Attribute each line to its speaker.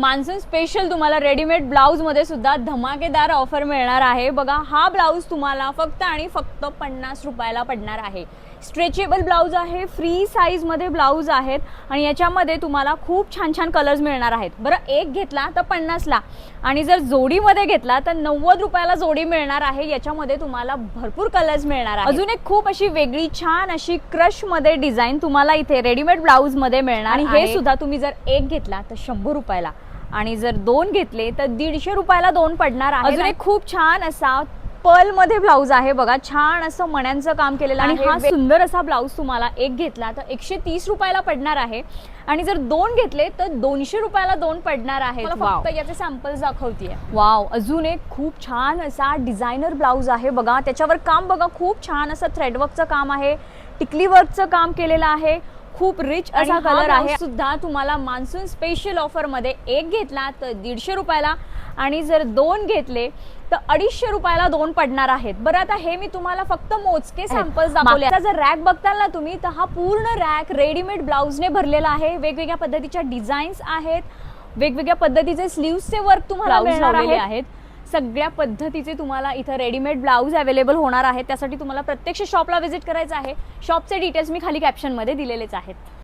Speaker 1: Monsoon special तुम्हाला readymade blouse मध्ये सुद्धा धमाकेदार ऑफर मिळणार आहे। बघा, हा ब्लाउज तुम्हाला फक्त आणि फक्त 50 रुपयाला पडणार आहे। स्ट्रेचेबल ब्लाउज आहे, फ्री साइज मध्ये ब्लाउज आहेत आणि याच्यामध्ये तुम्हाला खूप छान छान कलर्स मिळणार आहेत। बरं, एक घेतला तर 50 ला आणि जर जोडीमध्ये घेतला तर 90 रुपयाला जोडी मिळणार आहे। याच्यामध्ये तुम्हाला भरपूर कलर्स मिळणार आहेत। अजून एक खूप अशी वेगळी छान अशी क्रश मध्ये डिझाइन तुम्हाला इथे रेडीमेड ब्लाउज मध्ये मिळणार आणि हे सुद्धा तुम्ही जर एक घेतला तर 100 रुपयाला आणि जर दोन घेतले तर 150 रुपयाला दोन पडणार आहे। अजून एक खूप छान असा पर्ल मध्ये ब्लाउज आहे। बघा, छान असं मण्यांचं काम केलेलं आहे। हा सुंदर असा ब्लाउज तुम्हाला एक घेतला तर 130 रुपयाला पडणार आहे आणि जर दोन घेतले तर 200 रुपयाला दोन पडणार आहेत। फक्त याचे सॅम्पल्स दाखवतीये। वाव, अजून एक खूप छान असा डिझायनर ब्लाउज आहे। बघा, त्याच्यावर काम बघा, खूप छान असं थ्रेडवर्कचं काम आहे, टिकली वर्कचं काम केलेलं आहे, खूप रिच असा कलर आहे। सुद्धा तुम्हाला मान्सून स्पेशल ऑफर मध्ये एक घेतला तर 150 रुपयाला आणि जर दोन घेतले तर 250 रुपयाला दोन पडणार आहेत। बरं, आता हे मी तुम्हाला फक्त मोजके सॅम्पल्स दाखवले। आता जर रॅक बघताल ना तुम्ही, तर हा पूर्ण रॅक रेडीमेड ब्लाउजने भरलेला आहे। वेगवेगळ्या पद्धतीच्या डिझाईन्स आहेत, वेगवेगळ्या पद्धतीचे स्लीव्सचे वर्क तुम्हाला मिळणार आहेत। सगळ्या पद्धतीचे तुम्हाला इथं रेडीमेड ब्लाउज अवेलेबल होणार आहेत। त्यासाठी तुम्हाला प्रत्यक्ष शॉपला व्हिजिट करायचं आहे। शॉपचे डिटेल्स मी खाली कॅप्शन मध्ये दिलेलेच आहेत।